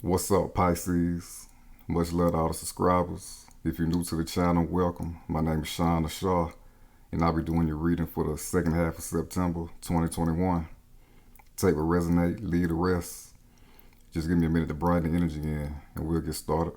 What's up, Pisces? Much love to all the subscribers. If you're new to the channel, welcome. My name is Sean Shaw, and I'll be doing your reading for the second half of September 2021. Take what resonate, leave the rest. Just give me a minute to brighten the energy in, and we'll get started.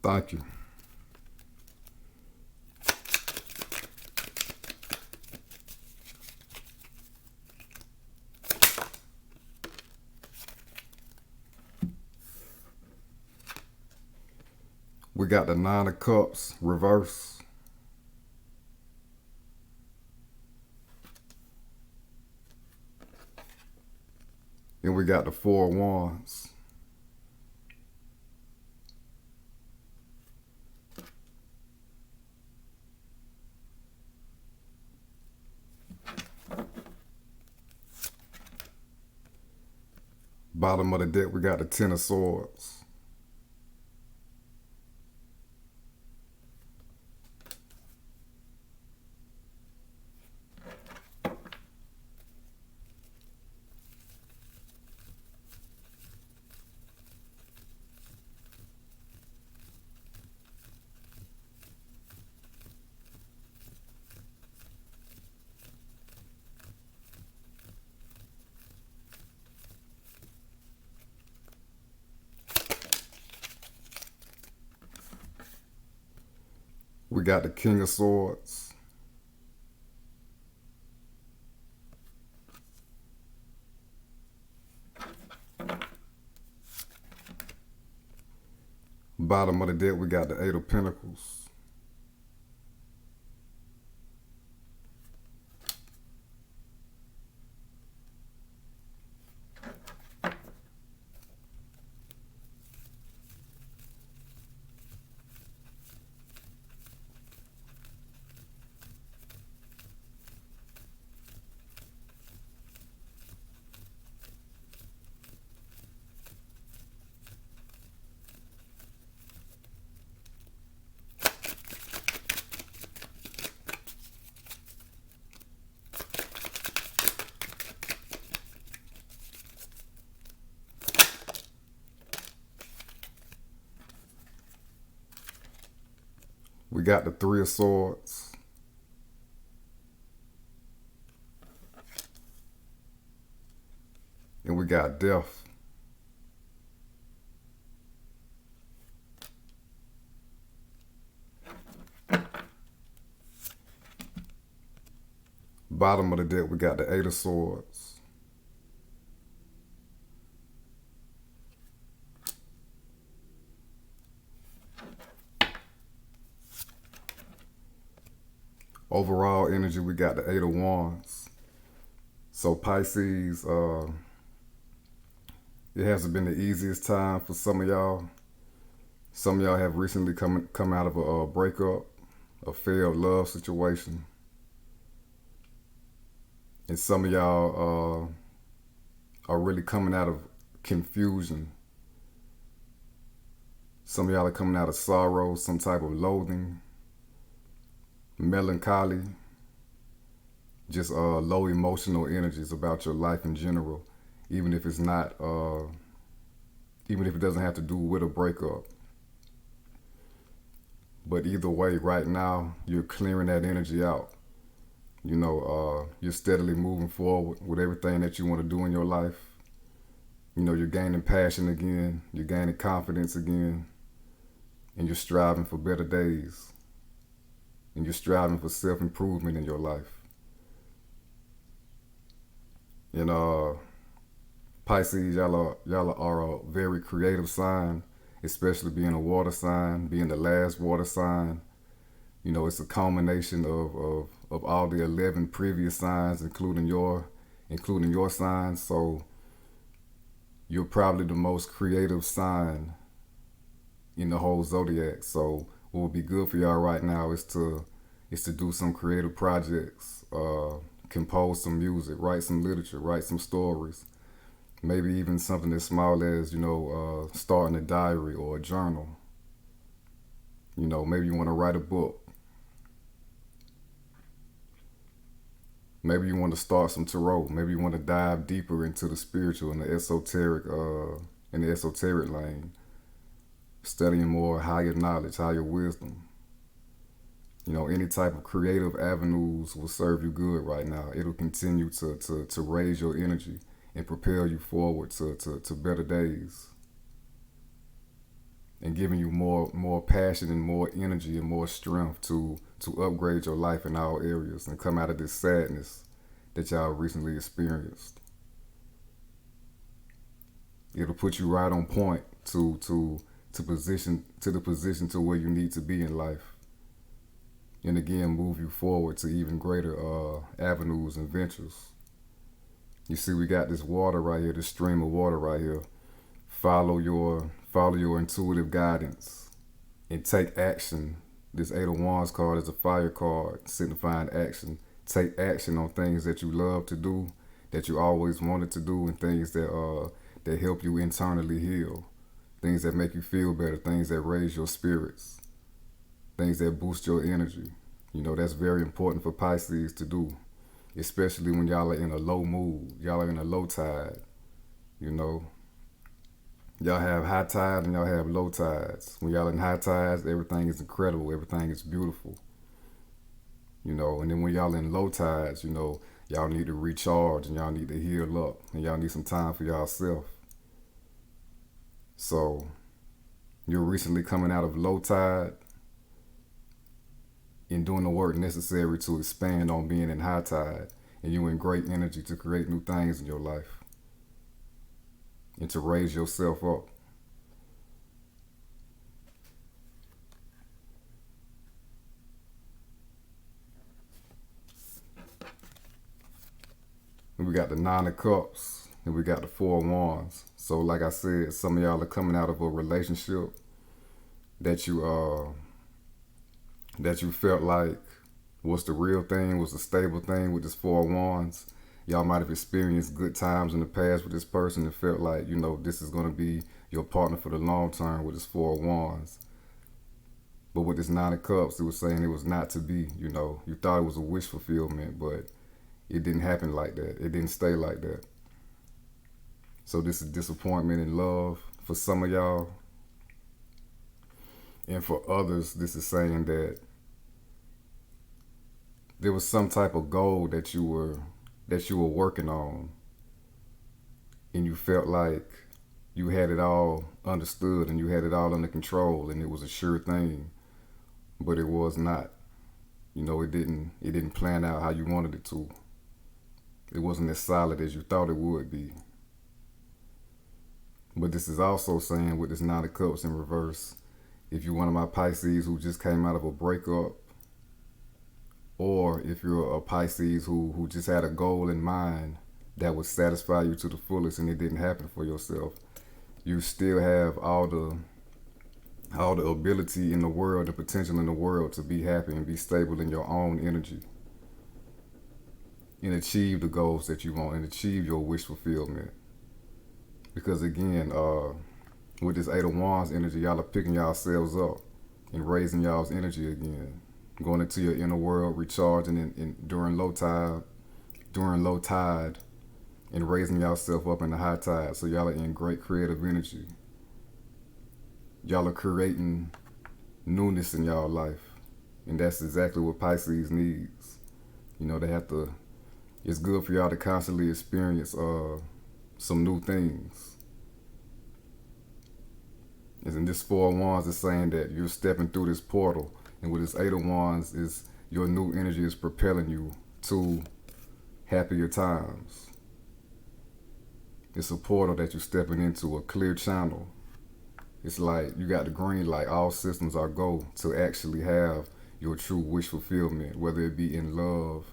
Thank you. We got the Nine of Cups reverse. And we got the Four of Wands. Bottom of the deck, we got the Ten of Swords. We got the King of Swords. Bottom of the deck, we got the Eight of Pentacles. We got the Three of Swords. And we got Death. Bottom of the deck, we got the Eight of Swords. Overall energy, we got the Eight of Wands. So Pisces, it hasn't been the easiest time for some of y'all. Some of y'all have recently come out of a breakup, a failed love situation. And some of y'all are really coming out of confusion. Some of y'all are coming out of sorrow, some type of loathing, melancholy, just low emotional energies about your life in general, even if it's not even if it doesn't have to do with a breakup. But either way, right now, you're clearing that energy out. You're steadily moving forward with everything that you want to do in your life. You're gaining passion again, you're gaining confidence again, and you're striving for better days. And you're striving for self-improvement in your life. And Pisces, y'all are a very creative sign, especially being a water sign, being the last water sign. It's a culmination of all the 11 previous signs, including your sign. So you're probably the most creative sign in the whole zodiac. So what would be good for y'all right now is to do some creative projects, compose some music, write some literature, write some stories. Maybe even something as small as, starting a diary or a journal. Maybe you want to write a book. Maybe you want to start some tarot. Maybe you want to dive deeper into the spiritual and the esoteric lane. Studying more higher knowledge, higher wisdom. Any type of creative avenues will serve you good right now. It'll continue to raise your energy and propel you forward to better days. And giving you more passion and more energy and more strength to upgrade your life in all areas and come out of this sadness that y'all recently experienced. It'll put you right on point to the position to where you need to be in life. And again, move you forward to even greater avenues and ventures. You see, we got this water right here, this stream of water right here. Follow your intuitive guidance and take action. This Eight of Wands card is a fire card signifying action. Take action on things that you love to do, that you always wanted to do, and things that help you internally heal. Things that make you feel better, things that raise your spirits, things that boost your energy. That's very important for Pisces to do, especially when y'all are in a low mood, y'all are in a low tide. Y'all have high tide and y'all have low tides. When y'all in high tides, everything is incredible, everything is beautiful. And then when y'all in low tides, y'all need to recharge and y'all need to heal up and y'all need some time for y'allself. So you're recently coming out of low tide and doing the work necessary to expand on being in high tide, and you in great energy to create new things in your life and to raise yourself up. And we got the Nine of Cups and we got the Four of Wands. So like I said, some of y'all are coming out of a relationship that you felt like was the real thing, was the stable thing with this Four of Wands. Y'all might have experienced good times in the past with this person and felt like, this is going to be your partner for the long term with this Four of Wands. But with this Nine of Cups, it was saying it was not to be, You thought it was a wish fulfillment, but it didn't happen like that. It didn't stay like that. So this is disappointment in love for some of y'all. And for others, this is saying that there was some type of goal that you were working on, and you felt like you had it all understood and you had it all under control and it was a sure thing, but it was not. It didn't plan out how you wanted it to. It wasn't as solid as you thought it would be. But this is also saying with this Nine of Cups in reverse, if you're one of my Pisces who just came out of a breakup, or if you're a Pisces who just had a goal in mind that would satisfy you to the fullest and it didn't happen for yourself, you still have all the ability in the world, the potential in the world to be happy and be stable in your own energy and achieve the goals that you want and achieve your wish fulfillment. Because again, with this Eight of Wands energy, y'all are picking yourselves up and raising y'all's energy again, going into your inner world, recharging during low tide, and raising yourself up in the high tide. So y'all are in great creative energy. y'all are creating newness in y'all life. And that's exactly what Pisces needs. You know, they have to, it's good for y'all to constantly experience some new things. And this Four of Wands is saying that you're stepping through this portal. And with this Eight of Wands is your new energy is propelling you to happier times. It's a portal that you're stepping into, a clear channel. It's like you got the green light, all systems are go to actually have your true wish fulfillment, whether it be in love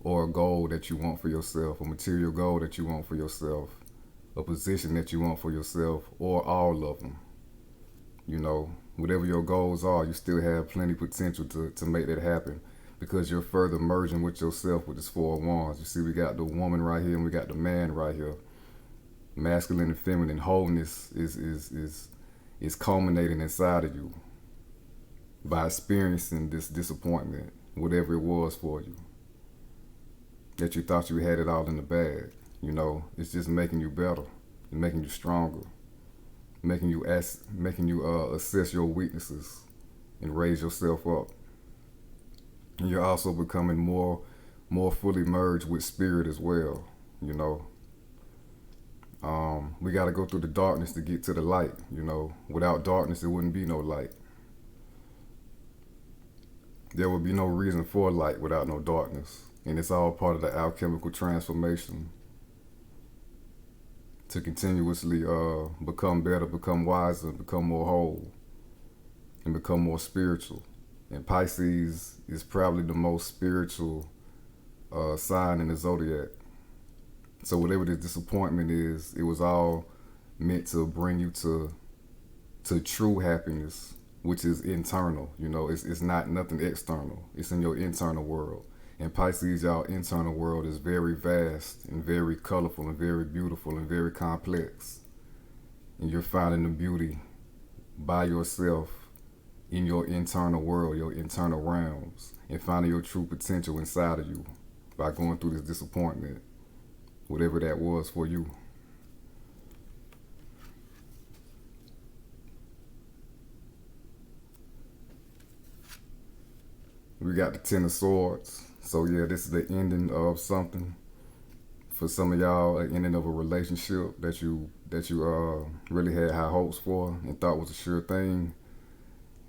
or a goal that you want for yourself, a material goal that you want for yourself, a position that you want for yourself, or all of them. You know, whatever your goals are, you still have plenty potential to make that happen because you're further merging with yourself with this Four of Wands. You see, we got the woman right here and we got the man right here. Masculine and feminine wholeness is culminating inside of you by experiencing this disappointment, whatever it was for you, that you thought you had it all in the bag. You know, it's just making you better, and making you stronger, making you assess your weaknesses and raise yourself up. And you're also becoming more fully merged with spirit as well. You know, we got to go through the darkness to get to the light. You know, without darkness, there wouldn't be no light. There would be no reason for light without no darkness. And it's all part of the alchemical transformation to continuously become better, become wiser, become more whole, and become more spiritual. And Pisces is probably the most spiritual sign in the zodiac. So whatever this disappointment is, it was all meant to bring you to true happiness, which is internal. You know, it's not nothing external. It's in your internal world. And Pisces, y'all internal world is very vast and very colorful and very beautiful and very complex. And you're finding the beauty by yourself in your internal world, your internal realms, and finding your true potential inside of you by going through this disappointment, whatever that was for you. We got the Ten of Swords. So yeah, this is the ending of something. For some of y'all, an ending of a relationship that you really had high hopes for and thought was a sure thing.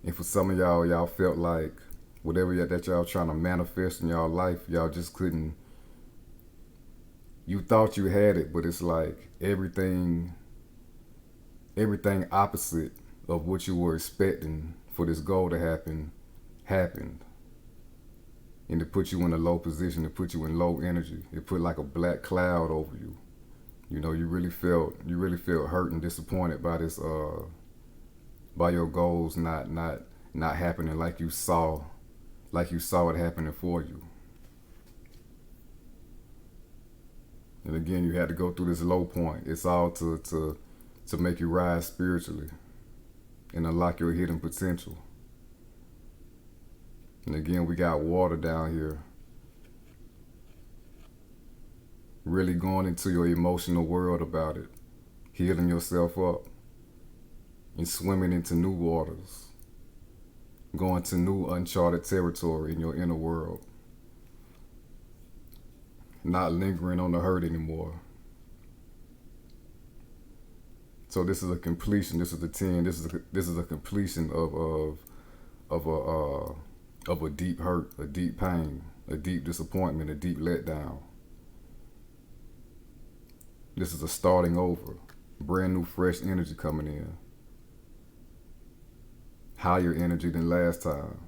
And for some of y'all felt like whatever that y'all trying to manifest in y'all life, y'all just couldn't. You thought you had it, but it's like everything opposite of what you were expecting for this goal to happen, happened. And it put you in a low position, it put you in low energy. It put like a black cloud over you. You know, you really felt hurt and disappointed by this by your goals not happening like you saw it happening for you. And again, you had to go through this low point. It's all to make you rise spiritually and unlock your hidden potential. And again, we got water down here. Really going into your emotional world about it. Healing yourself up. And swimming into new waters. Going to new uncharted territory in your inner world. Not lingering on the hurt anymore. So this is a completion. This is the 10. This is a completion of a deep hurt, a deep pain, a deep disappointment, a deep letdown. This is a starting over, brand new fresh energy coming in. Higher energy than last time.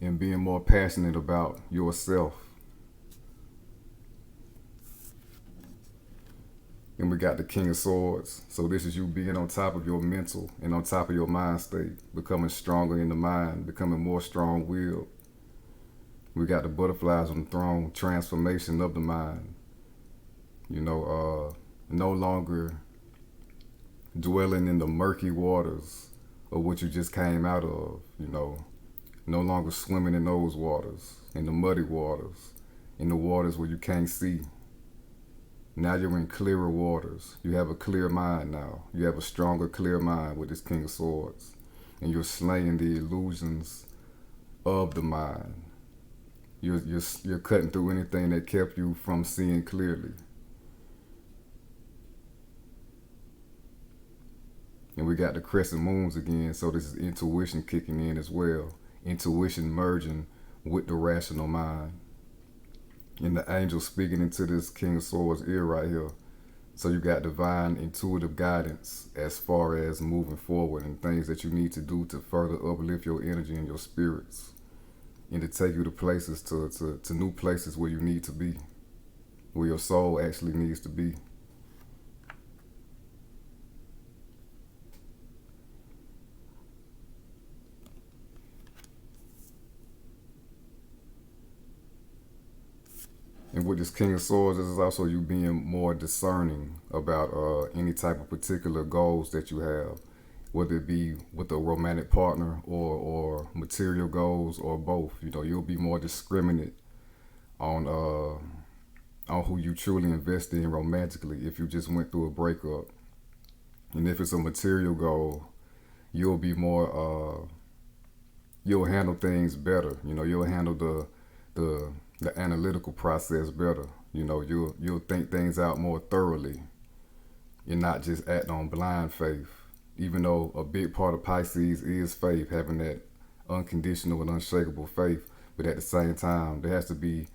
And being more passionate about yourself. And we got the King of Swords. So this is you being on top of your mental and on top of your mind state, becoming stronger in the mind, becoming more strong-willed. We got the butterflies on the throne, transformation of the mind. You know, no longer dwelling in the murky waters of what you just came out of, you know. No longer swimming in those waters, in the muddy waters, in the waters where you can't see, Now you're in clearer waters. You have a clear mind now. You have a stronger, clear mind with this King of Swords. And you're slaying the illusions of the mind. You're cutting through anything that kept you from seeing clearly. And we got the crescent moons again, so this is intuition kicking in as well. Intuition merging with the rational mind. And the angel speaking into this King of Swords ear right here. So you got divine intuitive guidance as far as moving forward and things that you need to do to further uplift your energy and your spirits. And to take you to places, to new places where you need to be. Where your soul actually needs to be. And with this King of Swords, this is also you being more discerning about any type of particular goals that you have, whether it be with a romantic partner or material goals or both. You know, you'll be more discriminate on who you truly invest in romantically if you just went through a breakup. And if it's a material goal, you'll be more you'll handle things better. You know, you'll handle the analytical process better. You know, you'll think things out more thoroughly and not just act on blind faith. Even though a big part of Pisces is faith, having that unconditional and unshakable faith, but at the same time, there has to be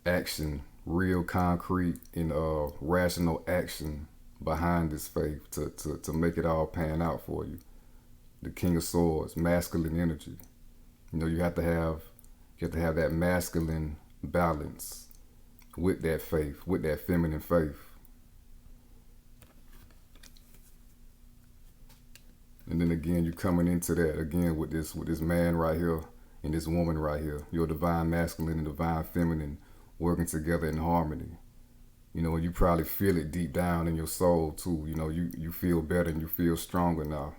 action, real concrete and rational action behind this faith to make it all pan out for you. The King of Swords, masculine energy. You know, you have to have that masculine balance with that faith, with that feminine faith. And then again, you're coming into that again with this man right here and this woman right here. Your divine masculine and divine feminine working together in harmony. You know, and you probably feel it deep down in your soul too. You know, you feel better and you feel stronger now.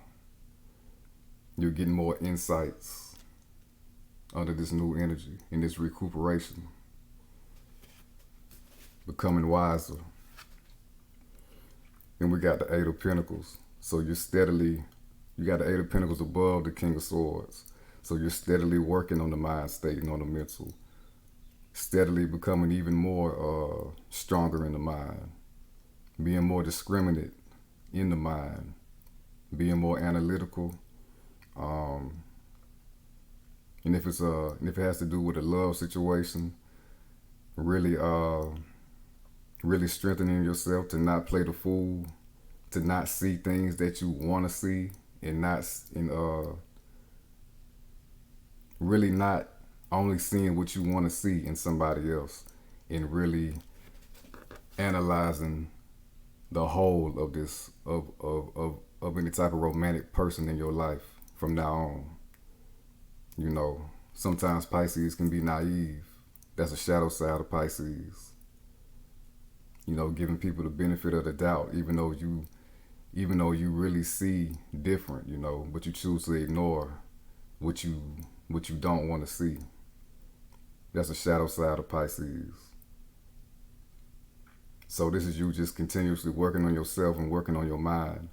You're getting more insights under this new energy in this recuperation. Becoming wiser. And we got the Eight of Pentacles. So you got the Eight of Pentacles above the King of Swords. So you're steadily working on the mind state and on the mental. Steadily becoming even more stronger in the mind. Being more discriminate in the mind. Being more analytical. And if it has to do with a love situation, really strengthening yourself to not play the fool, to not see things that you want to see, and really not only seeing what you want to see in somebody else, and really analyzing the whole of this of any type of romantic person in your life from now on. You know, sometimes Pisces can be naive. That's a shadow side of Pisces. You know, giving people the benefit of the doubt, even though you really see different, you know, but you choose to ignore what you don't want to see. That's a shadow side of Pisces. So this is you just continuously working on yourself and working on your mind.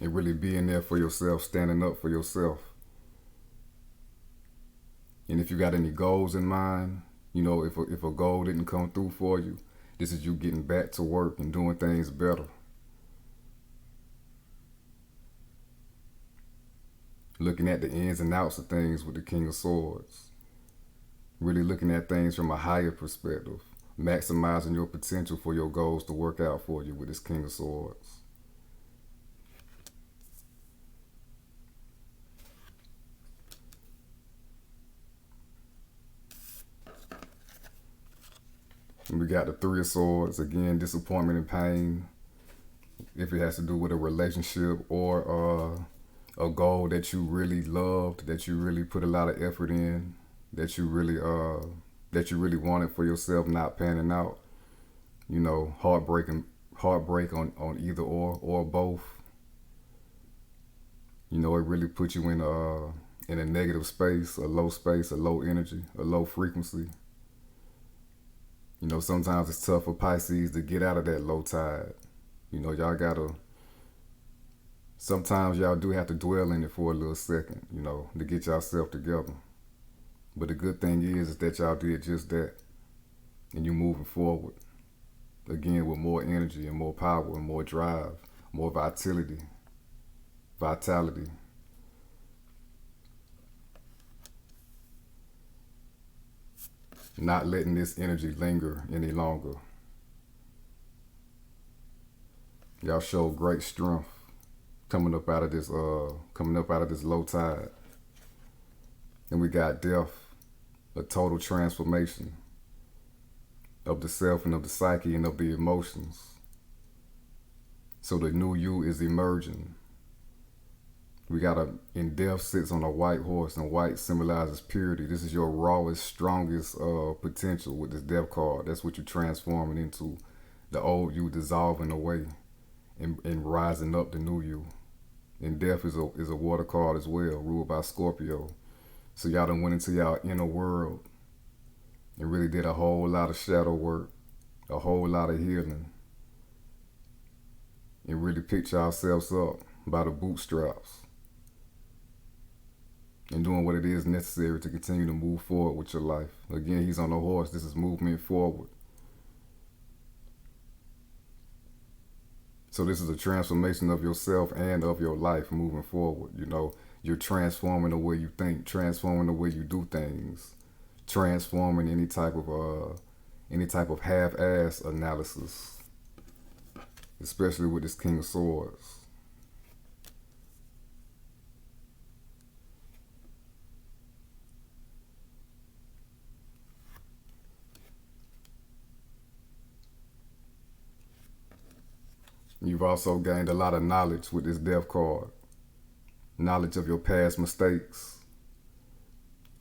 And really being there for yourself, standing up for yourself. And if you got any goals in mind, you know, if a goal didn't come through for you, this is you getting back to work and doing things better. Looking at the ins and outs of things with the King of Swords. Really looking at things from a higher perspective. Maximizing your potential for your goals to work out for you with this King of Swords. And we got the Three of Swords, again, disappointment and pain. If it has to do with a relationship or a goal that you really loved, that you really put a lot of effort in, that you really wanted for yourself, not panning out. You know, heartbreak on either or both. You know, it really puts you in a negative space, a low energy, a low frequency. Sometimes it's tough for Pisces to get out of that low tide. Y'all gotta, sometimes y'all do have to dwell in it for a little second, to get yourself together. But the good thing is that y'all did just that. And you moving forward. Again, with more energy and more power and more drive, more vitality. Not letting this energy linger any longer. Y'all show great strength coming up out of this low tide. And we got death, a total transformation of the self and of the psyche and of the emotions. So the new you is emerging. We got in death sits on a white horse, and white symbolizes purity. This is your rawest, strongest potential with this death card. That's what you're transforming into. The old you dissolving away and rising up the new you. And death is a water card as well, ruled by Scorpio. So y'all done went into y'all inner world and really did a whole lot of shadow work, a whole lot of healing, and really picked yourselves up by the bootstraps and doing what it is necessary to continue to move forward with your life. Again, he's on a horse. This is movement forward. So this is a transformation of yourself and of your life moving forward. You're transforming the way you think, transforming the way you do things, transforming any type of half-ass analysis, especially with this King of Swords. You've also gained a lot of knowledge with this death card. Knowledge of your past mistakes.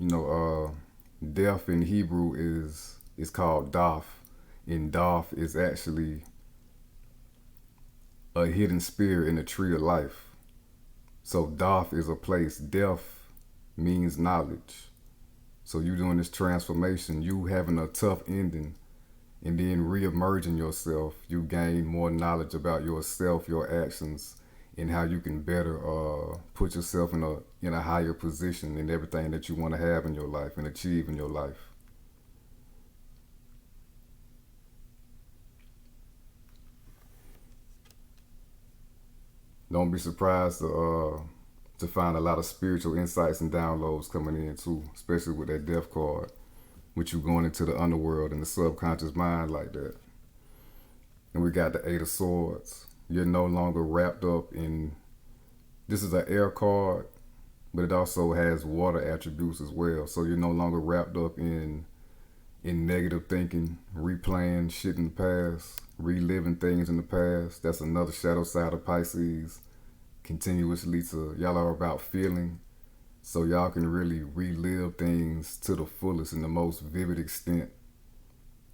Death in Hebrew is called Daf. And Daf is actually a hidden spear in the tree of life. So Daf is a place. Death means knowledge. So you doing this transformation, you having a tough ending, and then re-emerging yourself, you gain more knowledge about yourself, your actions, and how you can better put yourself in a higher position in everything that you want to have in your life and achieve in your life. Don't be surprised to find a lot of spiritual insights and downloads coming in too, especially with that death card, with you going into the underworld and the subconscious mind like that. And we got the Eight of Swords. You're no longer wrapped up in, this is an air card, but it also has water attributes as well. So you're no longer wrapped up in negative thinking, replaying shit in the past, reliving things in the past. That's another shadow side of Pisces. Continuously y'all are about feeling. So y'all can really relive things to the fullest in the most vivid extent,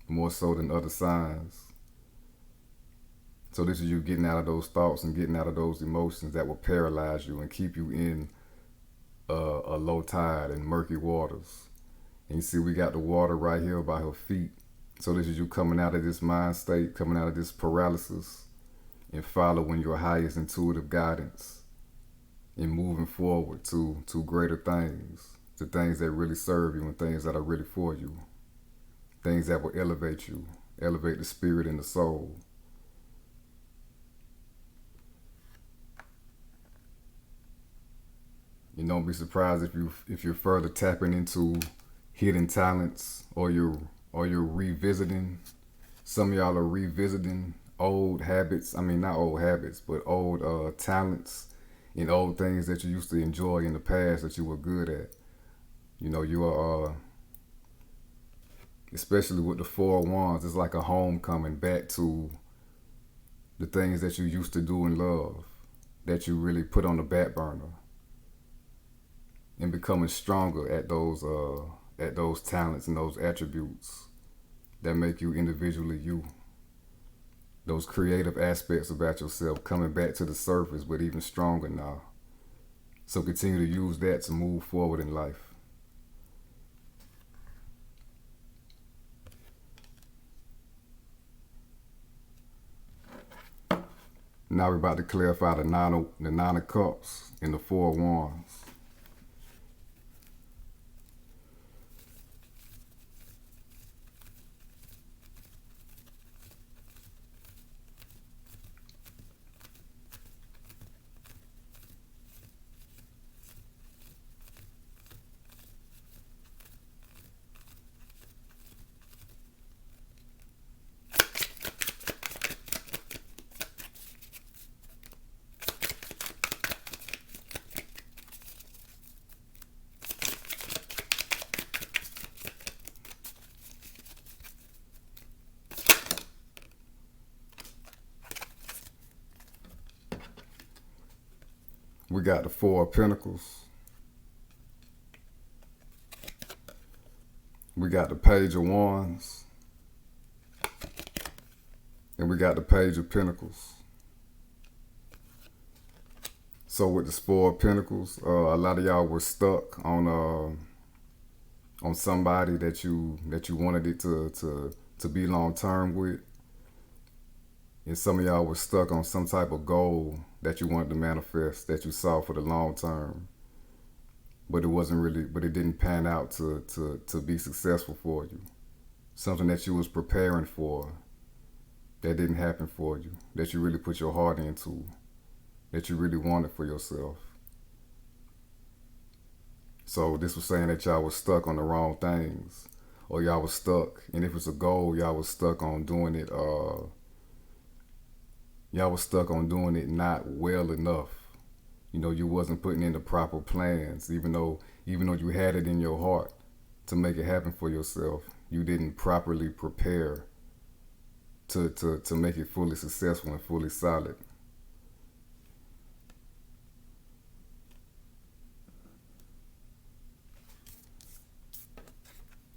more so than other signs. So this is you getting out of those thoughts and getting out of those emotions that will paralyze you and keep you in a low tide and murky waters. And you see we got the water right here by her feet. So this is you coming out of this mind state, coming out of this paralysis and following your highest intuitive guidance. And moving forward to greater things, to things that really serve you and things that are really for you. Things that will elevate you, elevate the spirit and the soul. You don't be surprised if you're further tapping into hidden talents or you're revisiting. Some of y'all are revisiting old habits. I mean, not old habits, but old talents. In old things that you used to enjoy in the past that you were good at. You are, especially with the Four of Wands, it's like a homecoming back to the things that you used to do and love, that you really put on the back burner, and becoming stronger at those talents and those attributes that make you individually you. Those creative aspects about yourself coming back to the surface, but even stronger now. So continue to use that to move forward in life. Now we're about to clarify the nine of cups and the four of wands. We got the Four of Pentacles. We got the Page of Wands. And we got the Page of Pentacles. So with the Four of Pentacles, a lot of y'all were stuck on somebody that you wanted it to be long term with. And some of y'all were stuck on some type of goal that you wanted to manifest, that you saw for the long term. But it didn't pan out to be successful for you. Something that you was preparing for that didn't happen for you, that you really put your heart into, that you really wanted for yourself. So this was saying that y'all was stuck on the wrong things, or y'all was stuck, and if it's a goal, y'all was stuck on doing it, not well enough. You know, you wasn't putting in the proper plans, even though you had it in your heart to make it happen for yourself. You didn't properly prepare to make it fully successful and fully solid.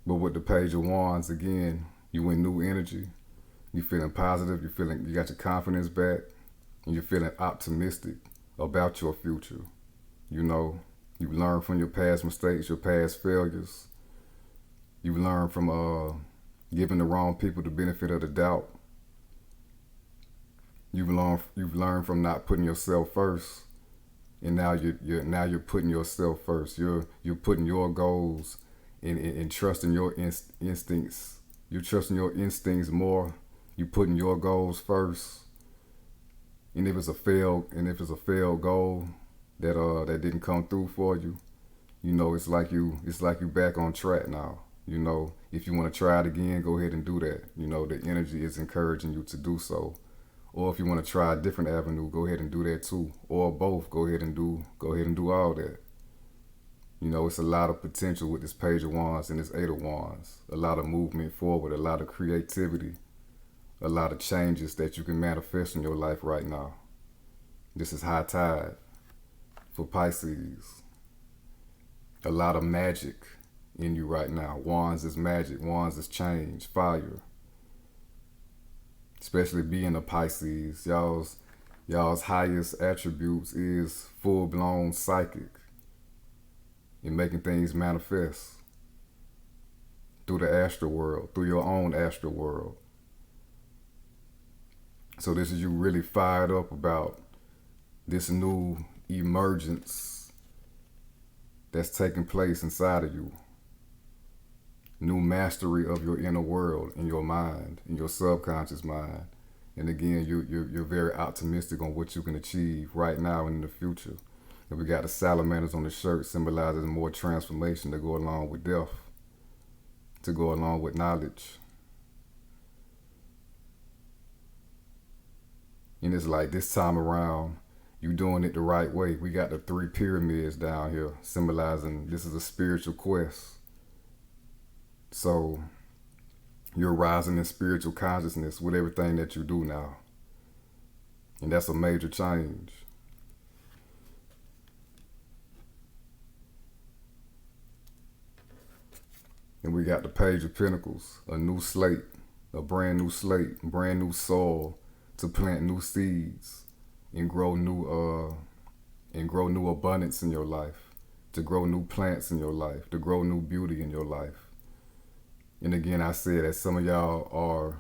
But with the Page of Wands, again, you in new energy. You feeling positive. You got your confidence back, and you're feeling optimistic about your future. You know, you learn from your past mistakes, your past failures. You learn from giving the wrong people the benefit of the doubt. You've learned from not putting yourself first, and now you're putting yourself first. You're putting your goals and trusting your instincts. You're trusting your instincts more. You putting your goals first. And if it's a failed goal that didn't come through for you, you know, it's like you back on track now. You know, if you want to try it again, go ahead and do that. You know, the energy is encouraging you to do so. Or if you want to try a different avenue, go ahead and do that too. Or both, go ahead and do all that. You know, it's a lot of potential with this Page of Wands and this Eight of Wands. A lot of movement forward, a lot of creativity, a lot of changes that you can manifest in your life right now. This is high tide for Pisces. A lot of magic in you right now. Wands is magic. Wands is change, fire. Especially being a Pisces, y'all's highest attributes is full-blown psychic and making things manifest through the astral world, through your own astral world. So this is you really fired up about this new emergence that's taking place inside of you. New mastery of your inner world, in your mind, in your subconscious mind. And again, you're very optimistic on what you can achieve right now and in the future. And we got the salamanders on the shirt, symbolizing more transformation to go along with death, to go along with knowledge. And it's like this time around, you doing it the right way. We got the 3 pyramids down here, symbolizing this is a spiritual quest. So you're rising in spiritual consciousness with everything that you do now. And that's a major change. And we got the Page of Pentacles, a new slate, a brand new slate, brand new soil to plant new seeds and grow new abundance in your life, to grow new plants in your life, to grow new beauty in your life. And again, I said that some of y'all are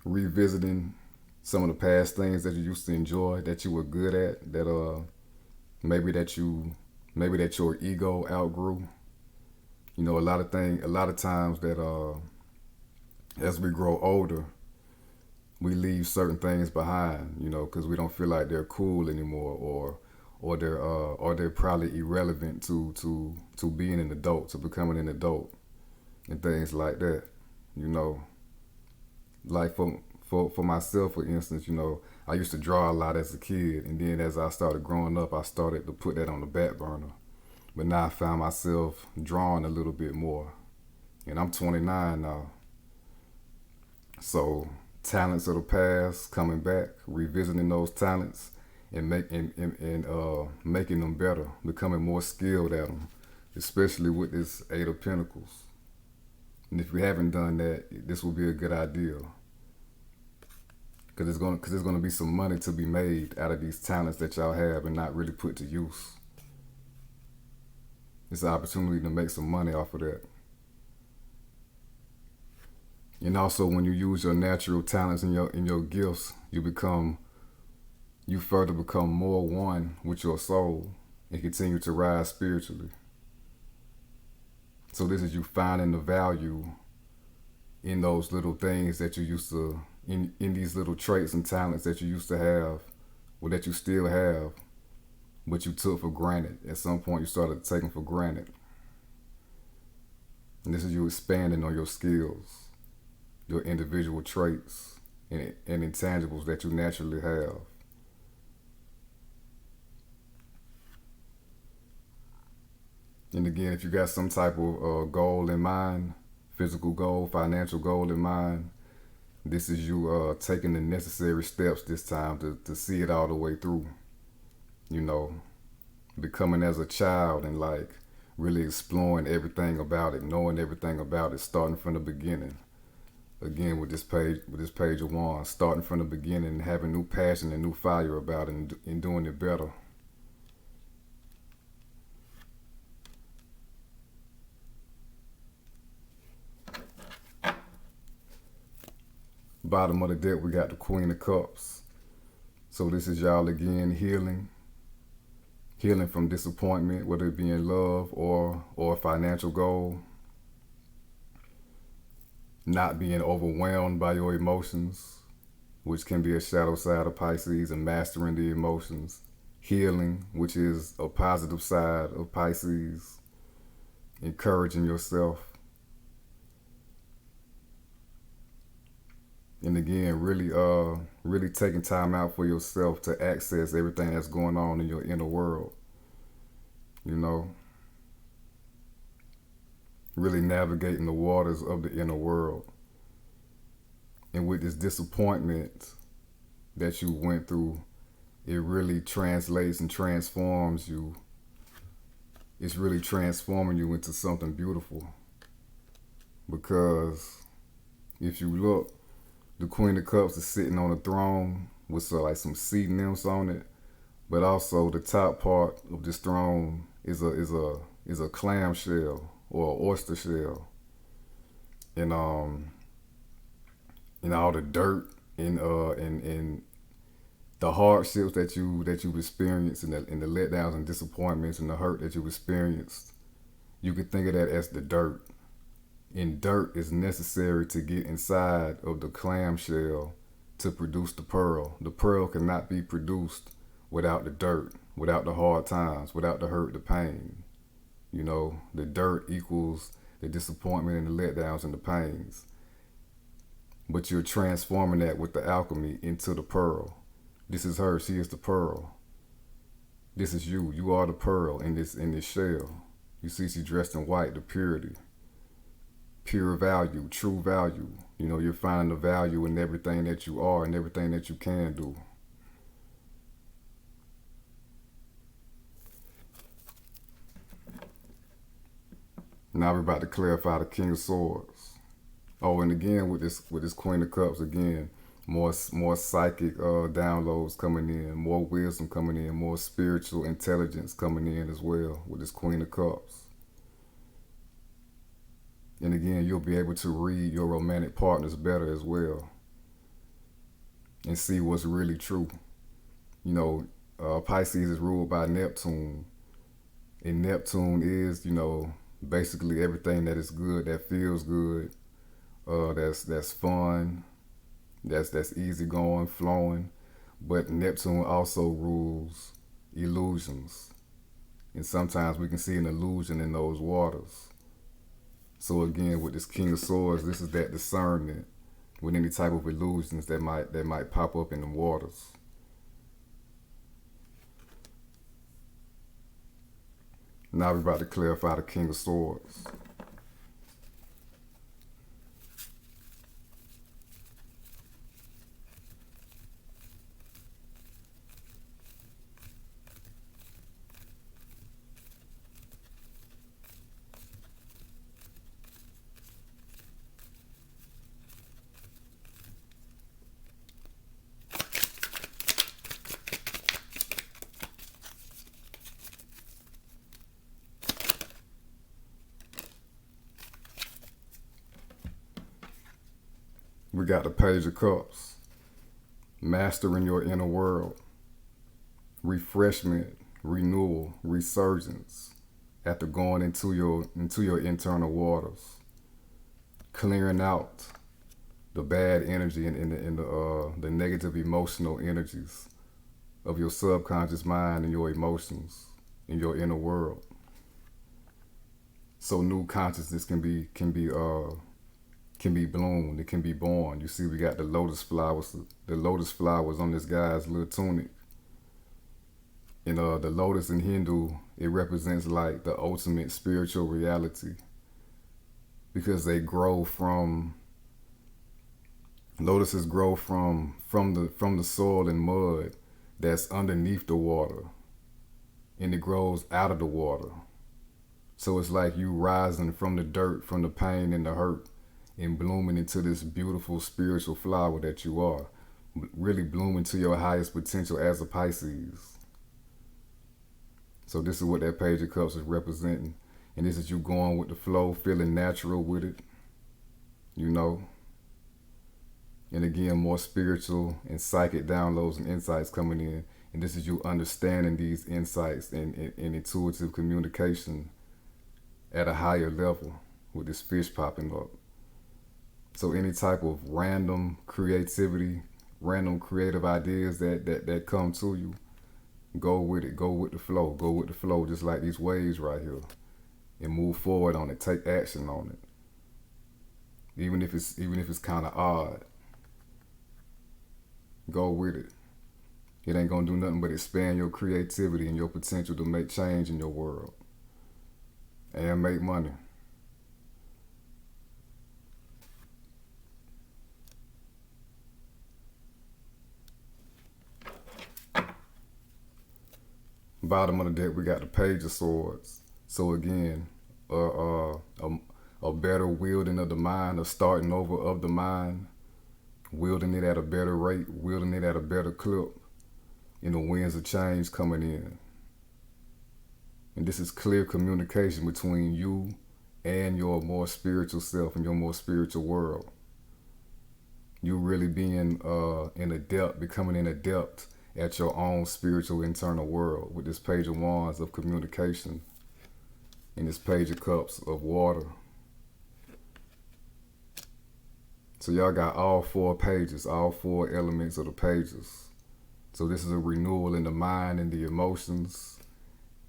revisiting some of the past things that you used to enjoy that you were good at that maybe that you maybe that your ego outgrew. You know, a lot of times that as we grow older, we leave certain things behind, you know, because we don't feel like they're cool anymore, or they're probably irrelevant to being an adult, to becoming an adult, and things like that. You know, like for myself, for instance, you know, I used to draw a lot as a kid, and then as I started growing up, I started to put that on the back burner. But now I found myself drawing a little bit more, and I'm 29 now. So talents of the past coming back, revisiting those talents, and making them better, becoming more skilled at them, especially with this Eight of Pentacles. And if you haven't done that, this will be a good idea, because there's gonna be some money to be made out of these talents that y'all have and not really put to use. It's an opportunity to make some money off of that. And also, when you use your natural talents and your gifts, you further become more one with your soul and continue to rise spiritually. So this is you finding the value in those little things that you used to, in these little traits and talents that you used to have, or that you still have, but you took for granted. At some point, you started taking for granted. And this is you expanding on your skills, your individual traits, and intangibles that you naturally have. And again, if you got some type of goal in mind, physical goal, financial goal in mind, this is you taking the necessary steps this time to see it all the way through. You know, becoming as a child and like really exploring everything about it, knowing everything about it, starting from the beginning. Again, with this page of wands, starting from the beginning and having new passion and new fire about it, and doing it better. Bottom of the deck, we got the Queen of Cups. So this is y'all again healing from disappointment, whether it be in love or a financial goal. Not being overwhelmed by your emotions, which can be a shadow side of Pisces, and mastering the emotions. Healing, which is a positive side of Pisces. Encouraging yourself. And again, really taking time out for yourself to access everything that's going on in your inner world. You know, really navigating the waters of the inner world. And with this disappointment that you went through, it really translates and transforms you. It's really transforming you into something beautiful. Because if you look, the Queen of Cups is sitting on a throne with like some sea nymphs on it, but also the top part of this throne is a clam shell or an oyster shell, and all the dirt and the hardships that you've experienced, and the letdowns and disappointments and the hurt that you've experienced, you could think of that as the dirt. And dirt is necessary to get inside of the clamshell to produce the pearl. The pearl cannot be produced without the dirt, without the hard times, without the hurt, the pain. You know, the dirt equals the disappointment and the letdowns and the pains. But you're transforming that with the alchemy into the pearl. This is her, she is the pearl. This is you. You are the pearl in this shell. You see, she's dressed in white, the purity. Pure value, true value. You know, you're finding the value in everything that you are and everything that you can do. Now we're about to clarify the King of Swords. Oh, and again with this Queen of Cups, again, more psychic downloads coming in, more wisdom coming in, more spiritual intelligence coming in as well with this Queen of Cups. And again, you'll be able to read your romantic partners better as well. and see what's really true. You know, Pisces is ruled by Neptune, and Neptune is, basically everything that is good, that feels good, that's fun, that's easygoing, flowing. But Neptune also rules illusions, and sometimes we can see an illusion in those waters. So again, with this King of Swords, this is that discernment with any type of illusions that might pop up in the waters. Now we're about to clarify the King of Swords. We got the Page of Cups. Mastering your inner world. Refreshment, renewal, resurgence after going into your internal waters. Clearing out the bad energy and the negative emotional energies of your subconscious mind and your emotions in your inner world. So new consciousness can be bloomed, it can be born. You see, we got the lotus flowers on this guy's little tunic. And the lotus in Hindu, it represents like the ultimate spiritual reality, because they grow from lotuses grow from the soil and mud that's underneath the water, and it grows out of the water. So it's like you rising from the dirt, from the pain and the hurt, and blooming into this beautiful spiritual flower that you are, really blooming to your highest potential as a Pisces. So this is what that Page of Cups is representing, and this is you going with the flow, feeling natural with it, and again, more spiritual and psychic downloads and insights coming in, and this is you understanding these insights and intuitive communication at a higher level with this fish popping up. So any type of random creativity, random creative ideas that come to you, go with it, go with the flow, just like these waves right here, and move forward on it, take action on it. Even if it's kind of odd, go with it. It ain't gonna do nothing but expand your creativity and your potential to make change in your world and make money. Bottom of the deck, we got the Page of Swords. So again, a better wielding of the mind, a starting over of the mind, wielding it at a better rate, wielding it at a better clip, and the winds of change coming in. And this is clear communication between you and your more spiritual self and your more spiritual world. You really being becoming an adept at your own spiritual internal world with this Page of Wands of communication and this Page of Cups of water. So y'all got all four pages, all four elements of the pages. So this is a renewal in the mind and the emotions,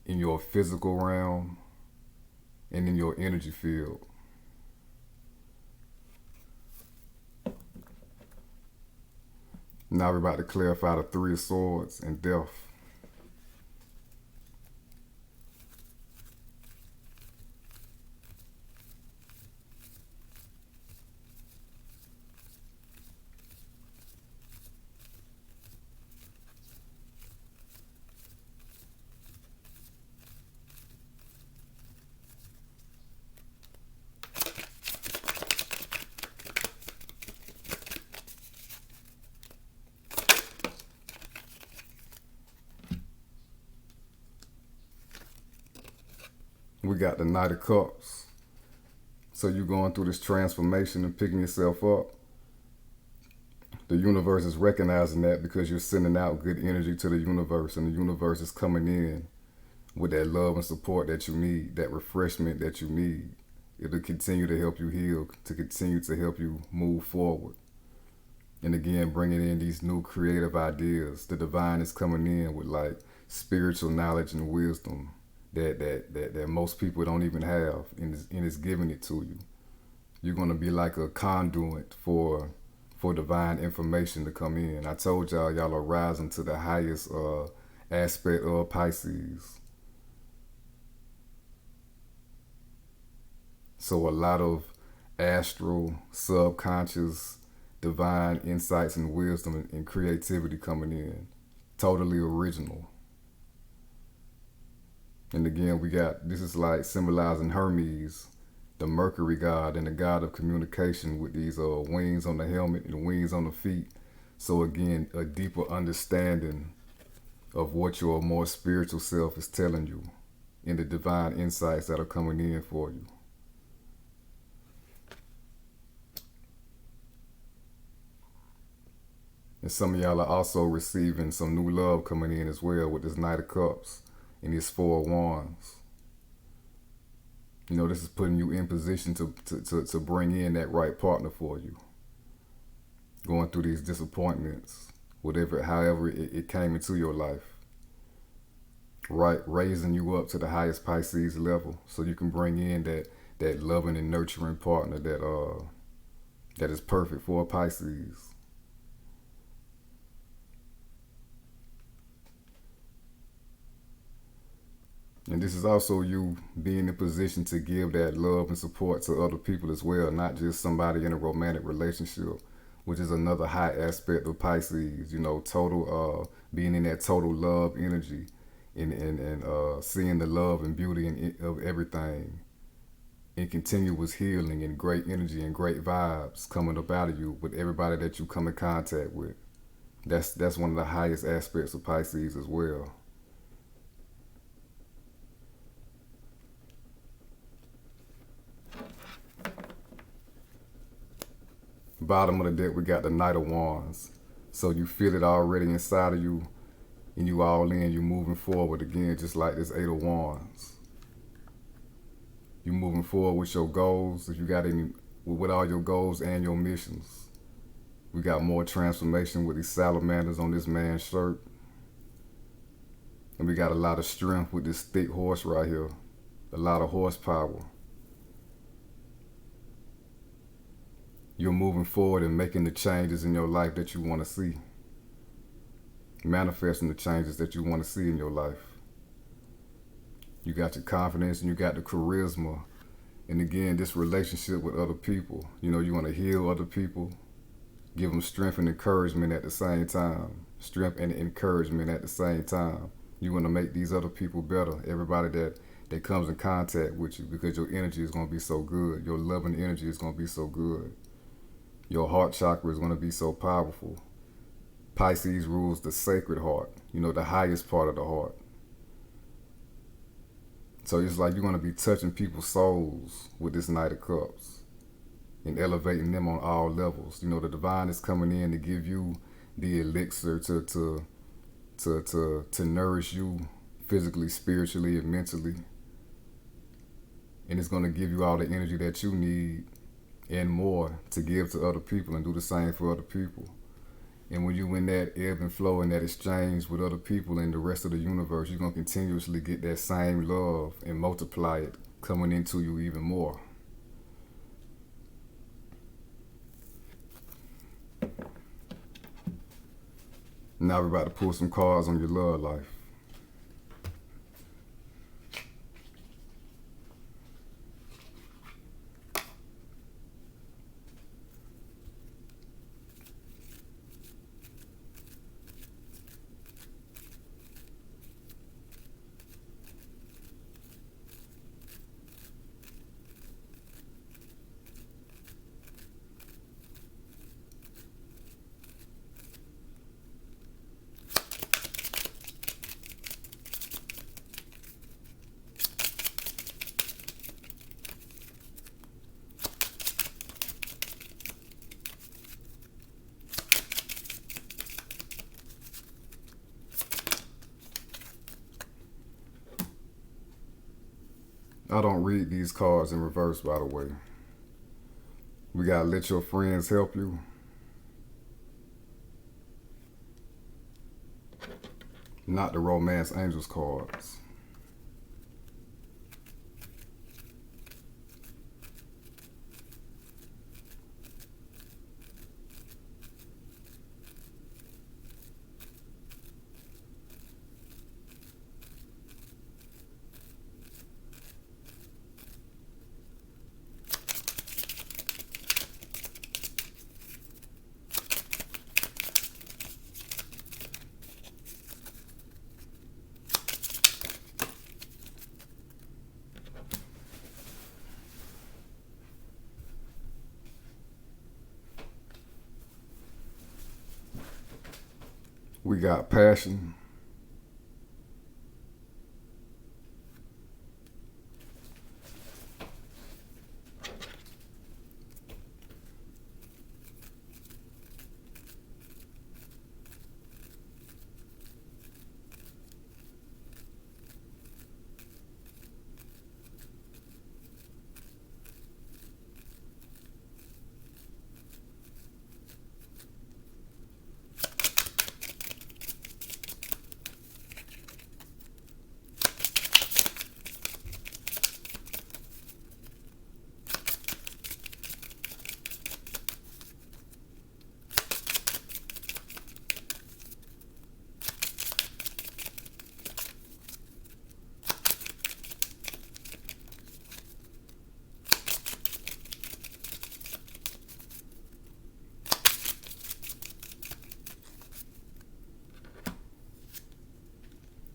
in your physical realm, and in your energy field. Now we're about to clarify the Three of Swords and death. We got the Knight of Cups. So you're going through this transformation and picking yourself up. The universe is recognizing that because you're sending out good energy to the universe, and the universe is coming in with that love and support that you need, that refreshment that you need. It'll continue to help you heal, to continue to help you move forward. And again, bringing in these new creative ideas. The divine is coming in with like spiritual knowledge and wisdom that most people don't even have, and is giving it to you. You're going to be like a conduit for divine information to come in. I told y'all are rising to the highest aspect of Pisces. So a lot of astral, subconscious, divine insights and wisdom and creativity coming in. Totally original. And again, we got, this is like symbolizing Hermes, the Mercury god and the god of communication, with these wings on the helmet and wings on the feet. So again, a deeper understanding of what your more spiritual self is telling you, and the divine insights that are coming in for you. And some of y'all are also receiving some new love coming in as well with this Knight of Cups and these Four of Wands. You know, this is putting you in position to bring in that right partner for you. Going through these disappointments, however it came into your life. Right, raising you up to the highest Pisces level so you can bring in that loving and nurturing partner that is perfect for a Pisces. And this is also you being in position to give that love and support to other people as well, not just somebody in a romantic relationship, which is another high aspect of Pisces. You know, total being in that total love energy, and seeing the love and beauty of everything, and continuous healing and great energy and great vibes coming up out of you with everybody that you come in contact with. That's one of the highest aspects of Pisces as well. Bottom of the deck, we got the Knight of Wands. So you feel it already inside of you, and you all in, you moving forward again, just like this Eight of Wands. You moving forward with your goals, if you got any, with all your goals and your missions. We got more transformation with these salamanders on this man's shirt. And we got a lot of strength with this thick horse right here. A lot of horsepower. You're moving forward and making the changes in your life that you want to see. Manifesting the changes that you want to see in your life. You got your confidence and you got the charisma. And again, this relationship with other people. You know, you want to heal other people. Give them strength and encouragement at the same time. Strength and encouragement at the same time. You want to make these other people better. Everybody that comes in contact with you, because your energy is going to be so good. Your loving energy is going to be so good. Your heart chakra is going to be so powerful. Pisces rules the sacred heart, you know, the highest part of the heart. So it's like you're going to be touching people's souls with this Knight of Cups and elevating them on all levels. You know, the divine is coming in to give you the elixir to nourish you physically, spiritually, and mentally. And it's going to give you all the energy that you need and more to give to other people and do the same for other people. And when you in that ebb and flow and that exchange with other people and the rest of the universe, you're going to continuously get that same love and multiply it coming into you even more. Now we're about to pull some cards on your love life. I don't read these cards in reverse, by the way. We got let your friends help you. Not the romance angels cards. We got passion.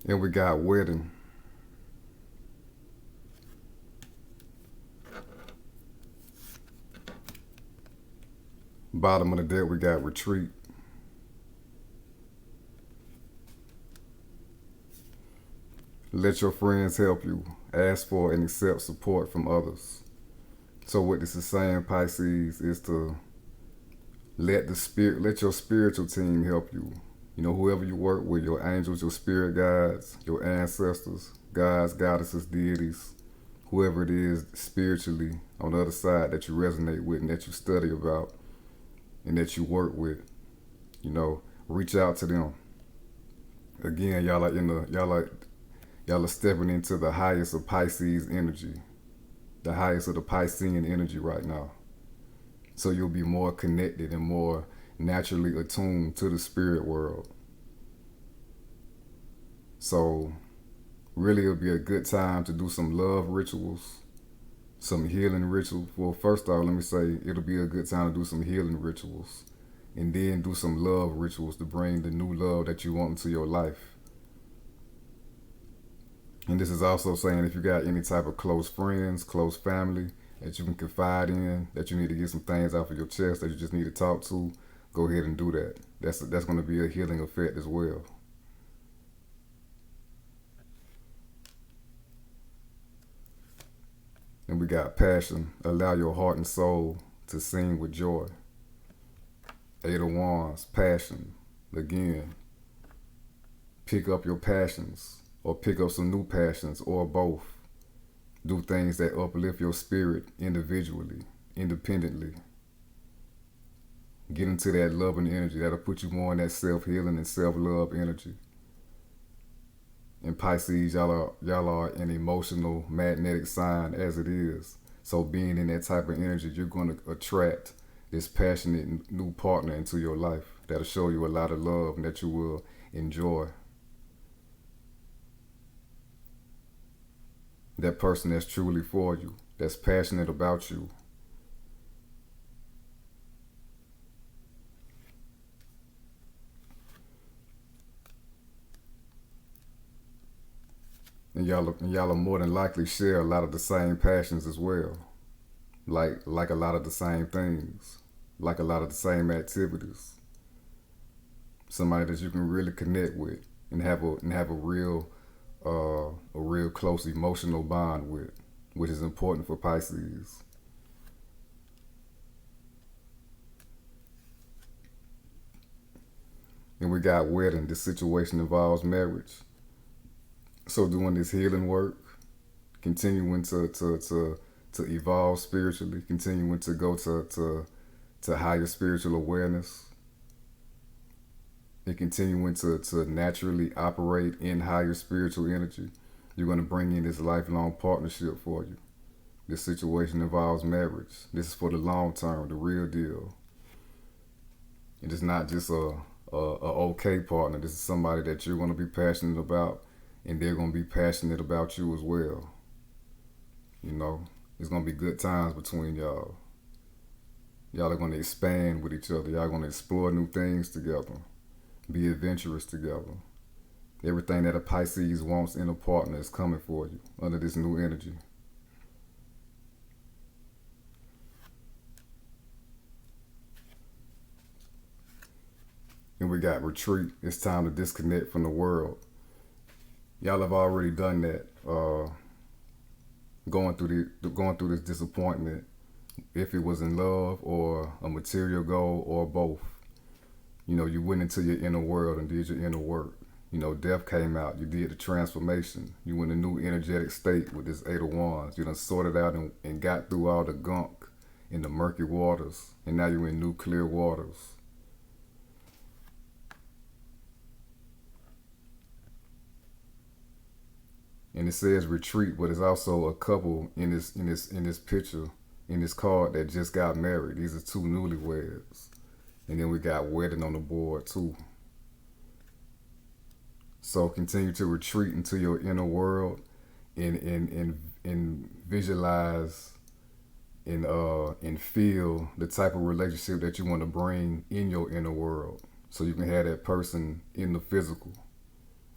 And we got wedding. Bottom of the deck, we got retreat. Let your friends help you. Ask for and accept support from others. So what this is saying, Pisces, is to let your spiritual team help you. You know, whoever you work with, your angels, your spirit guides, your ancestors, gods, goddesses, deities, whoever it is spiritually on the other side that you resonate with and that you study about and that you work with, you know, reach out to them. Again, y'all are stepping into the highest of Pisces energy, the highest of the Piscean energy right now. So you'll be more connected and more naturally attuned to the spirit world. So really it'll be a good time to do some love rituals, some healing rituals. Well, first off, let me say it'll be a good time to do some healing rituals and then do some love rituals to bring the new love that you want into your life. And this is also saying if you got any type of close friends, close family that you can confide in, that you need to get some things off of your chest, that you just need to talk to, go ahead and do that. That's going to be a healing effect as well. And we got passion. Allow your heart and soul to sing with joy. Eight of Wands, passion. Again, pick up your passions or pick up some new passions or both. Do things that uplift your spirit individually, independently. Get into that loving energy that'll put you more in that self-healing and self-love energy. And Pisces, y'all are an emotional, magnetic sign as it is. So being in that type of energy, you're going to attract this passionate new partner into your life that'll show you a lot of love and that you will enjoy. That person that's truly for you, that's passionate about you. And y'all are more than likely share a lot of the same passions as well. Like a lot of the same things, like a lot of the same activities. Somebody that you can really connect with and have a real close emotional bond with, which is important for Pisces. And we got wedding. This situation involves marriage. So doing this healing work continuing to evolve spiritually, continuing to go to higher spiritual awareness, and continuing to naturally operate in higher spiritual energy. You're going to bring in this lifelong partnership for you. This situation involves marriage. This is for the long term, the real deal. And it's not just a okay partner. This is somebody that you're going to be passionate about, and they're going to be passionate about you as well. You know, it's going to be good times between y'all. Y'all are going to expand with each other. Y'all going to explore new things together. Be adventurous together. Everything that a Pisces wants in a partner is coming for you under this new energy. And we got retreat. It's time to disconnect from the world. Y'all have already done that. Going through this disappointment, if it was in love or a material goal or both. You know, you went into your inner world and did your inner work. You know, death came out. You did the transformation. You went in a new energetic state with this Eight of Wands. You done sorted out and got through all the gunk in the murky waters. And now you're in new clear waters. And it says retreat, but it's also a couple in this picture, in this card that just got married. These are two newlyweds. And then we got wedding on the board too. So continue to retreat into your inner world and visualize and feel the type of relationship that you want to bring in your inner world. So you can have that person in the physical.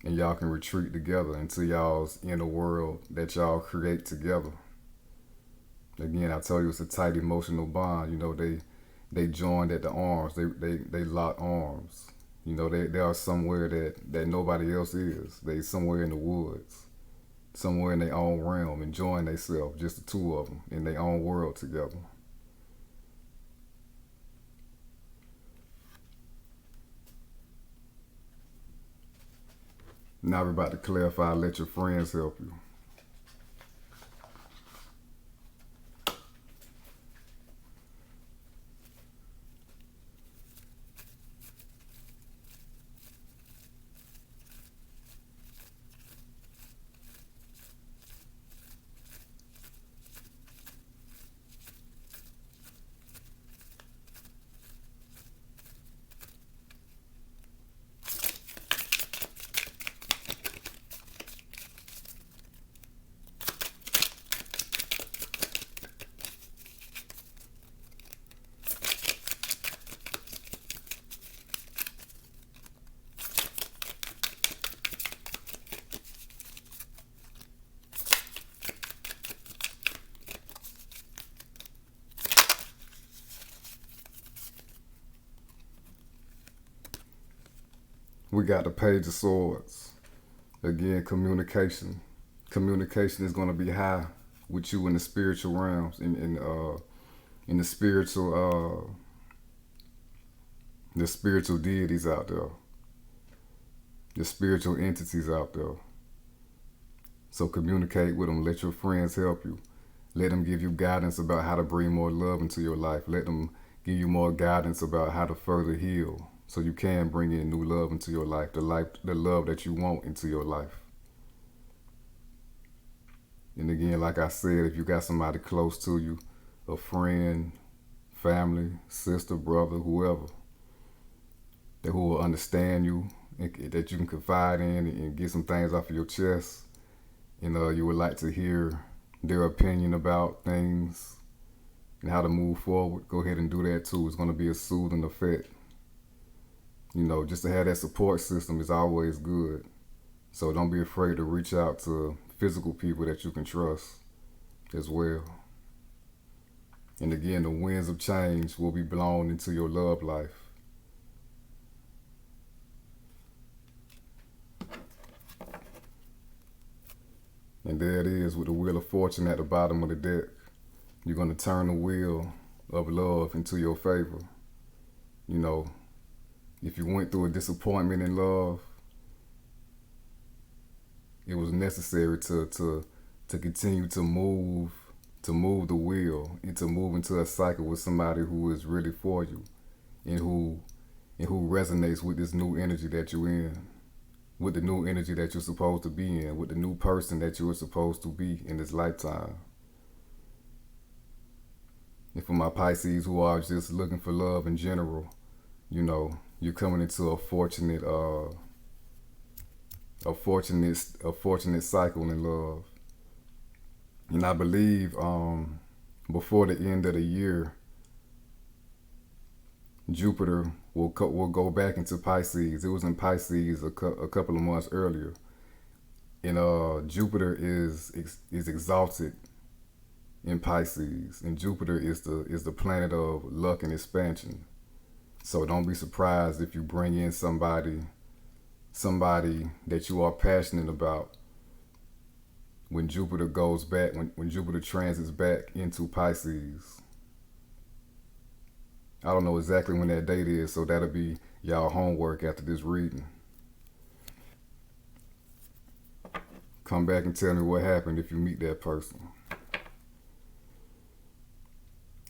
And y'all can retreat together into y'all's inner world that y'all create together. Again, I told you it's a tight emotional bond. You know, they joined at the arms. They lock arms. You know, they are somewhere that nobody else is. They somewhere in the woods, somewhere in their own realm, enjoying themselves, just the two of them in their own world together. Now we're about to clarify, let your friends help you. We got the Page of Swords. Again, communication. Communication is going to be high with you in the spiritual realms, in the spiritual deities out there, the spiritual entities out there. So communicate with them. Let your friends help you. Let them give you guidance about how to bring more love into your life. Let them give you more guidance about how to further heal, so you can bring in new love into your life, the love that you want into your life. And again, like I said, if you got somebody close to you, a friend, family, sister, brother, whoever, who will understand you, and that you can confide in and get some things off of your chest, and you would like to hear their opinion about things and how to move forward, go ahead and do that too. It's going to be a soothing effect. You know, just to have that support system is always good. So don't be afraid to reach out to physical people that you can trust as well. And again, the winds of change will be blown into your love life. And there it is with the Wheel of Fortune at the bottom of the deck. You're going to turn the wheel of love into your favor. You know, if you went through a disappointment in love, it was necessary to to continue to move the wheel and to move into a cycle with somebody who is really for you and who resonates with this new energy that you're in, with the new energy that you're supposed to be in, with the new person that you are supposed to be in this lifetime. And for my Pisces who are just looking for love in general, you know, you're coming into a fortunate cycle in love. And I believe before the end of the year, Jupiter will go back into Pisces. It was in Pisces a couple of months earlier, and Jupiter is exalted in Pisces, and Jupiter is the planet of luck and expansion. So don't be surprised if you bring in somebody that you are passionate about when Jupiter goes back, when Jupiter transits back into Pisces. I don't know exactly when that date is, so that'll be y'all homework after this reading. Come back and tell me what happened if you meet that person.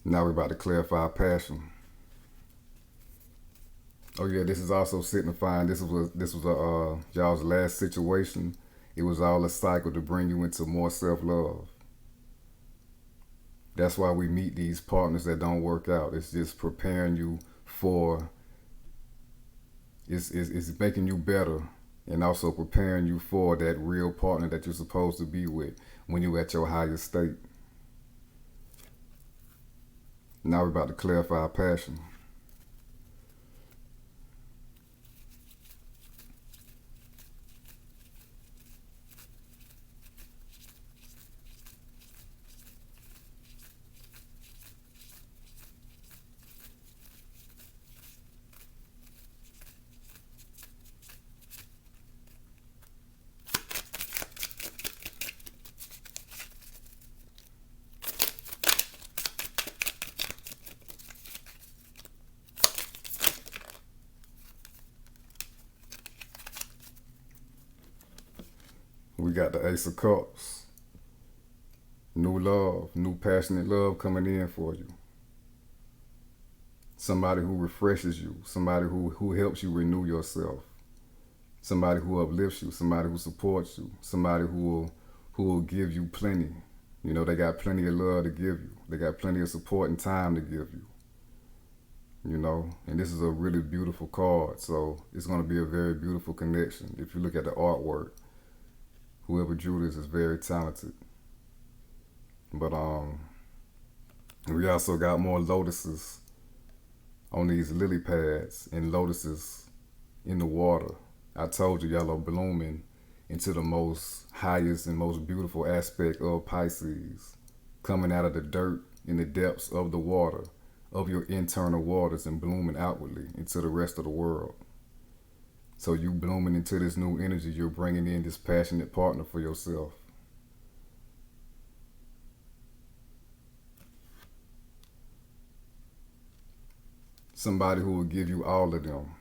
Now we're about to clarify passion. Oh yeah, this is also signifying this was y'all's last situation. It was all a cycle to bring you into more self-love. That's why we meet these partners that don't work out. It's just preparing you for, it's making you better and also preparing you for that real partner that you're supposed to be with when you're at your highest state. Now we're about to clarify passion. We got the Ace of Cups. New love, new passionate love coming in for you. Somebody who refreshes you, somebody who helps you renew yourself, somebody who uplifts you, somebody who supports you, somebody who will give you plenty. You know, they got plenty of love to give you. They got plenty of support and time to give you. You know, and this is a really beautiful card, so it's going to be a very beautiful connection. If you look at the artwork, whoever drew this is very talented. But we also got more lotuses on these lily pads and lotuses in the water. I told you y'all are blooming into the most highest and most beautiful aspect of Pisces, coming out of the dirt in the depths of the water, of your internal waters, and blooming outwardly into the rest of the world. So you blooming into this new energy, you're bringing in this passionate partner for yourself. Somebody who will give you all of them.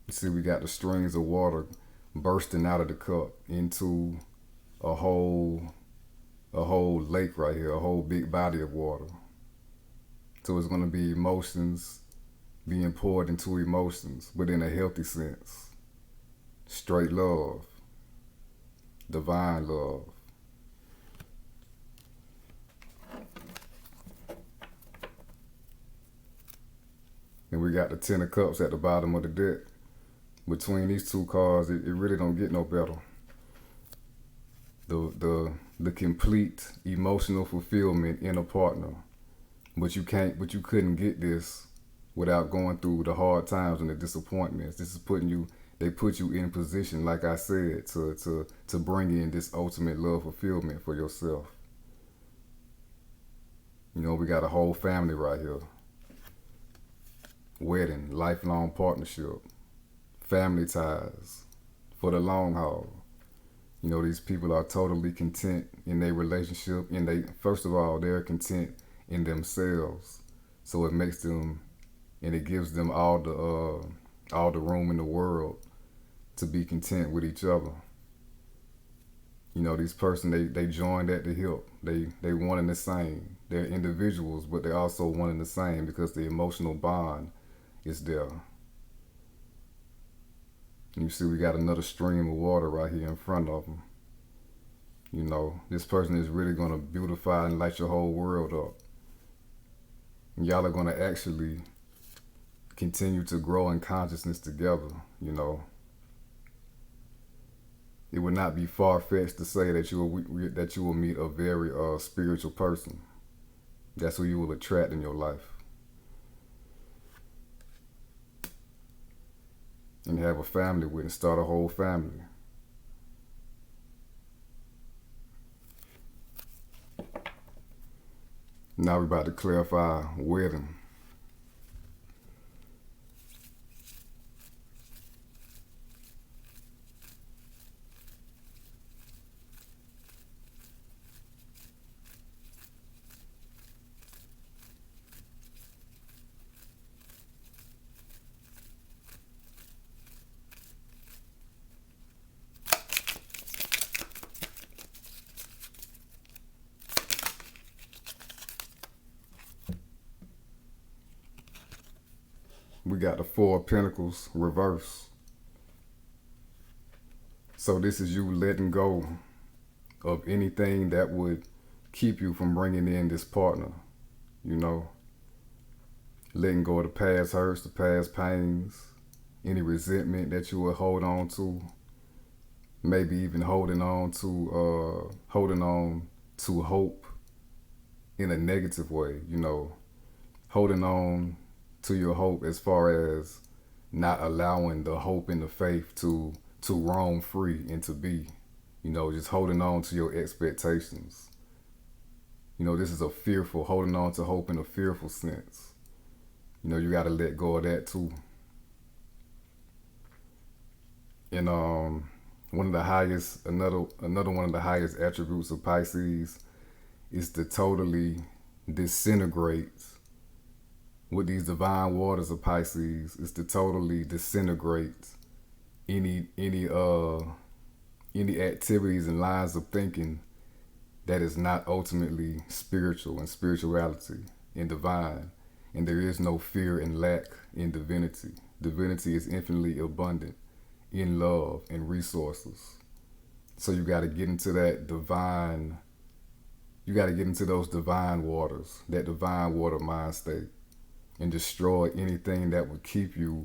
You see, we got the strings of water bursting out of the cup into a whole lake right here, a whole big body of water. So it's going to be emotions being poured into emotions, but in a healthy sense. Straight love, divine love. And we got the Ten of Cups at the bottom of the deck. Between these two cards, it really don't get no better. The complete emotional fulfillment in a partner. But you couldn't get this without going through the hard times and the disappointments. This is they put you in position, like I said, to bring in this ultimate love fulfillment for yourself. You know, we got a whole family right here. Wedding, lifelong partnership, family ties for the long haul. You know, these people are totally content in their relationship, and first of all, they're content in themselves. So it makes them, and it gives them all the room in the world to be content with each other. These person, they joined at the hip. They one and the same. They're individuals, but they're also one and the same because the emotional bond is there. And you see we got another stream of water right here in front of them. This person is really going to beautify and light your whole world up. And y'all are going to actually continue to grow in consciousness together. It would not be far-fetched to say that you will meet a very spiritual person. That's who you will attract in your life. And have a family with and start a whole family. Now we're about to clarify wedding. We got the Four of Pentacles reverse. So this is you letting go of anything that would keep you from bringing in this partner. Letting go of the past hurts, the past pains, any resentment that you would hold on to. Maybe even holding on to hope in a negative way. Holding on to your hope as far as not allowing the hope and the faith to roam free and to be, just holding on to your expectations. This is holding on to hope in a fearful sense. You got to let go of that too. And another one of the highest attributes of Pisces is to totally disintegrate. With these divine waters of Pisces, is to totally disintegrate any activities and lines of thinking that is not ultimately spiritual and spirituality and divine. And there is no fear and lack in divinity. Divinity is infinitely abundant in love and resources. So you got to get into that divine. You got to get into those divine waters, that divine water mind state. And destroy anything that would keep you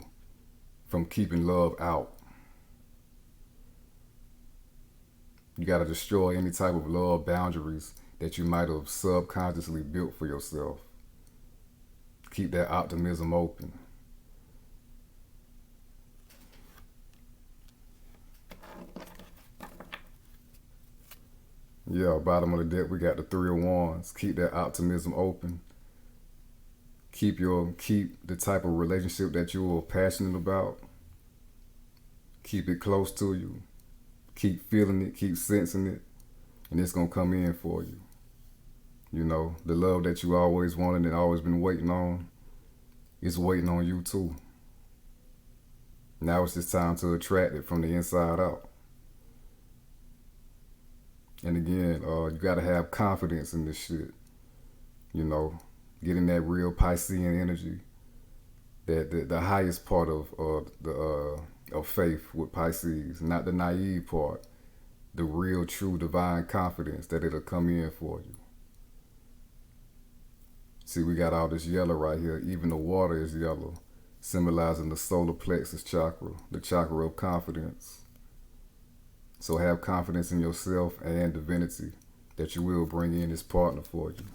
from keeping love out. You got to destroy any type of love boundaries that you might have subconsciously built for yourself. Keep that optimism open. Yeah, bottom of the deck, we got the Three of Wands. Keep that optimism open. Keep the type of relationship that you are passionate about. Keep it close to you. Keep feeling it, keep sensing it, and it's gonna come in for you. The love that you always wanted and always been waiting on is waiting on you too. Now it's just time to attract it from the inside out. And again, you gotta have confidence in this shit. Getting that real Piscean energy, that the highest part of faith with Pisces, not the naive part, the real, true, divine confidence that it'll come in for you. See, we got all this yellow right here. Even the water is yellow, symbolizing the solar plexus chakra, the chakra of confidence. So have confidence in yourself and divinity that you will bring in this partner for you.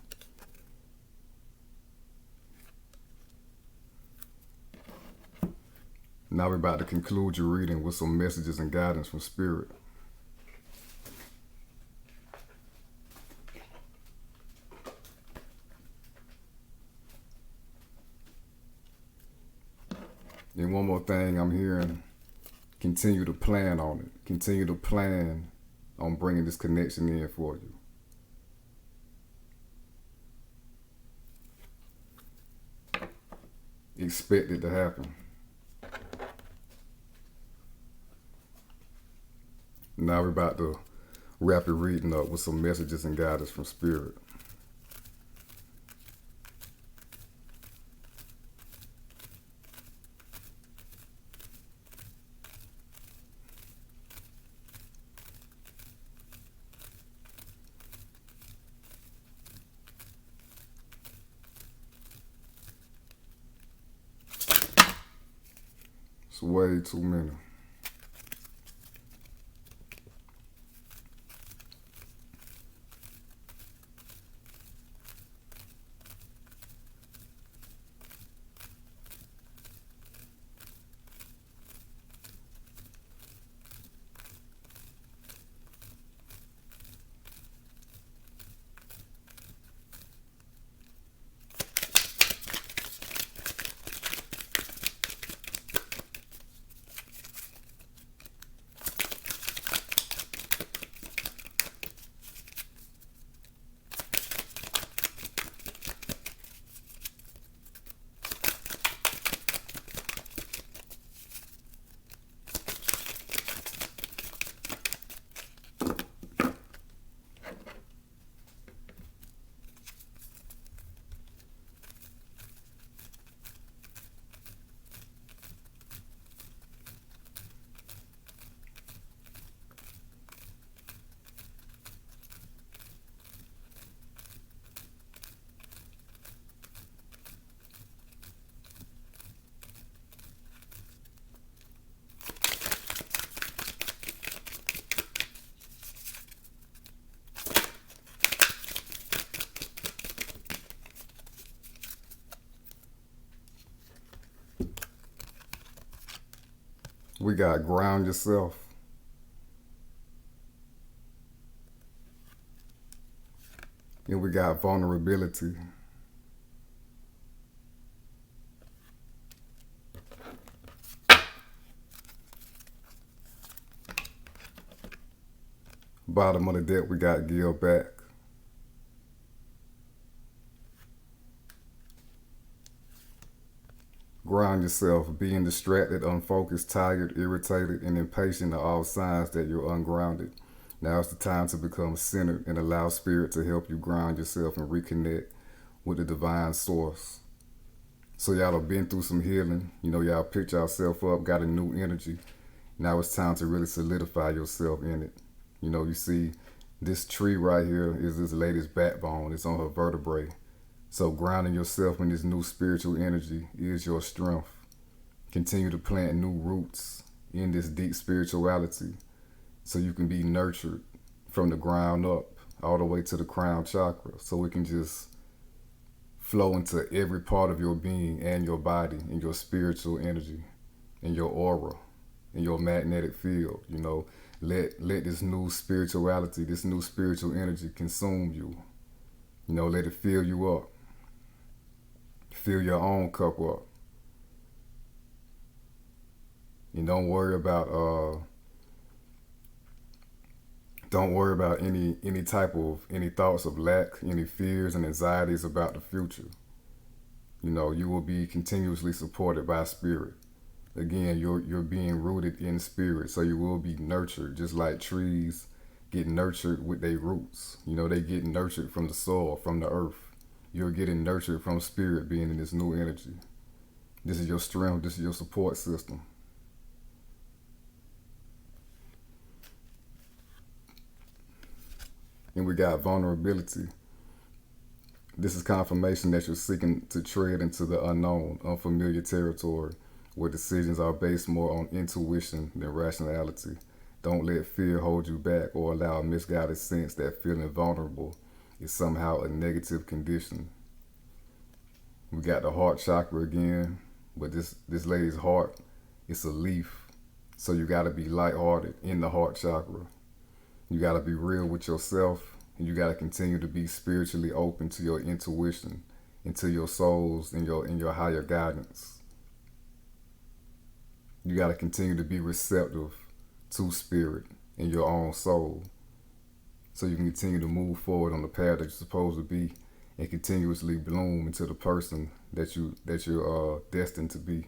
Now we're about to conclude your reading with some messages and guidance from Spirit. And one more thing I'm hearing, continue to plan on it. Continue to plan on bringing this connection in for you. Expect it to happen. Now we're about to wrap your reading up with some messages and guidance from Spirit. It's way too many. We got ground yourself. And we got vulnerability. Bottom of the deck, we got give back. Ground yourself. Being distracted, unfocused, tired, irritated, and impatient are all signs that you're ungrounded. Now is the time to become centered and allow Spirit to help you ground yourself and reconnect with the divine source. So y'all have been through some healing. Y'all picked yourself up, got a new energy. Now it's time to really solidify yourself in it. You see this tree right here is this lady's backbone. It's on her vertebrae. So grounding yourself in this new spiritual energy is your strength. Continue to plant new roots in this deep spirituality so you can be nurtured from the ground up all the way to the crown chakra, so it can just flow into every part of your being and your body and your spiritual energy and your aura and your magnetic field. Let this new spirituality, this new spiritual energy consume you. Let it fill you up. Fill your own cup up. And don't worry about any thoughts of lack, any fears and anxieties about the future. You will be continuously supported by Spirit. Again, you're being rooted in Spirit, so you will be nurtured, just like trees get nurtured with their roots. They get nurtured from the soil, from the earth. You're getting nurtured from Spirit, being in this new energy. This is your strength. This is your support system. And we got vulnerability. This is confirmation that you're seeking to tread into the unknown, unfamiliar territory, where decisions are based more on intuition than rationality. Don't let fear hold you back or allow a misguided sense that feeling vulnerable is somehow a negative condition. We got the heart chakra again, but this lady's heart, it's a leaf. So you got to be lighthearted in the heart chakra. You got to be real with yourself, and you got to continue to be spiritually open to your intuition and to your souls and your higher guidance. You got to continue to be receptive to Spirit and your own soul, so you can continue to move forward on the path that you're supposed to be and continuously bloom into the person that you're destined to be.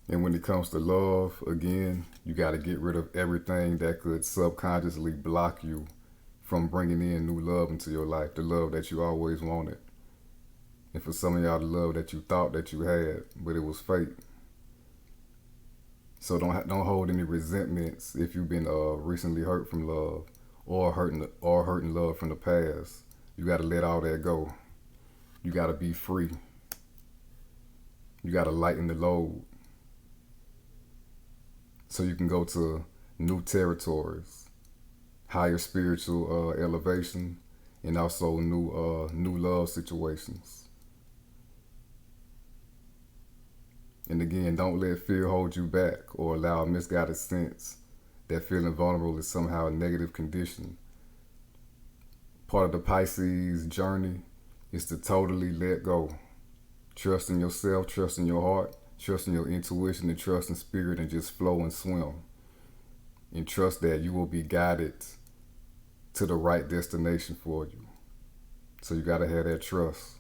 And when it comes to love, again, you got to get rid of everything that could subconsciously block you from bringing in new love into your life, the love that you always wanted. And for some of y'all, the love that you thought that you had, but it was fake. So don't hold any resentments if you've been recently hurt from love, or hurting love from the past. You got to let all that go. You got to be free. You got to lighten the load, so you can go to new territories, higher spiritual elevation, and also new love situations. And again, don't let fear hold you back or allow a misguided sense that feeling vulnerable is somehow a negative condition. Part of the Pisces journey is to totally let go. Trust in yourself, trust in your heart, trust in your intuition, and trust in spirit, and just flow and swim. And trust that you will be guided to the right destination for you. So you got to have that trust.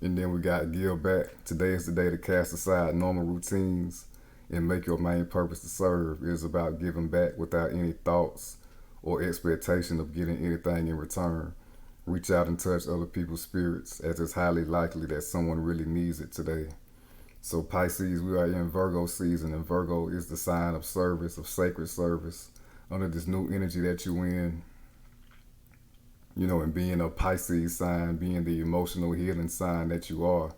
And then we got give back. Today is the day to cast aside normal routines and make your main purpose to serve. It is about giving back without any thoughts or expectation of getting anything in return. Reach out and touch other people's spirits, as it's highly likely that someone really needs it today. So Pisces, we are in Virgo season, and Virgo is the sign of service, of sacred service. Under this new energy that you're in, and being a Pisces sign, being the emotional healing sign that you are,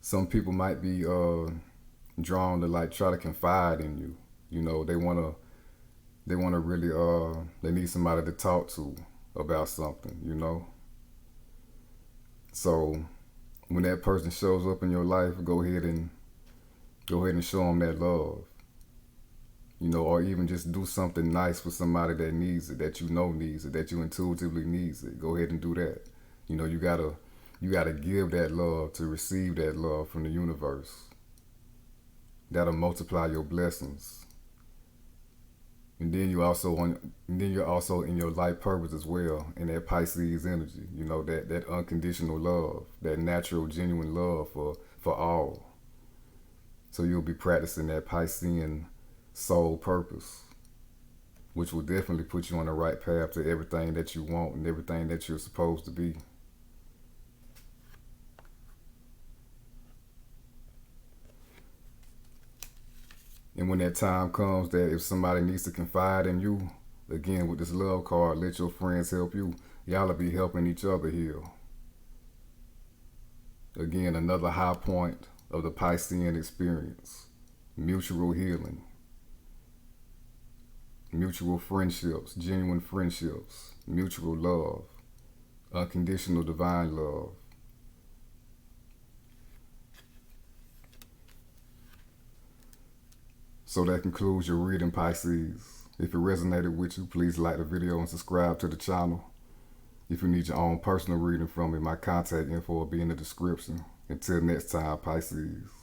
some people might be drawn to like try to confide in you. They want to really, they need somebody to talk to about something, So when that person shows up in your life, go ahead and show them that love. Or even just do something nice for somebody that needs it, that needs it, that you intuitively needs it. Go ahead and do that. You gotta give that love to receive that love from the universe. That'll multiply your blessings. And then you're also in your life purpose as well, in that Pisces energy. That unconditional love, that natural, genuine love for all. So you'll be practicing that Piscean soul purpose, which will definitely put you on the right path to everything that you want and everything that you're supposed to be. And when that time comes that if somebody needs to confide in you, again with this love card, let your friends help you. Y'all will be helping each other heal. Again, another high point of the Piscean experience. Mutual healing. Mutual friendships, genuine friendships, mutual love, unconditional divine love. So that concludes your reading, Pisces. If it resonated with you, please like the video and subscribe to the channel. If you need your own personal reading from me, my contact info will be in the description. Until next time, Pisces.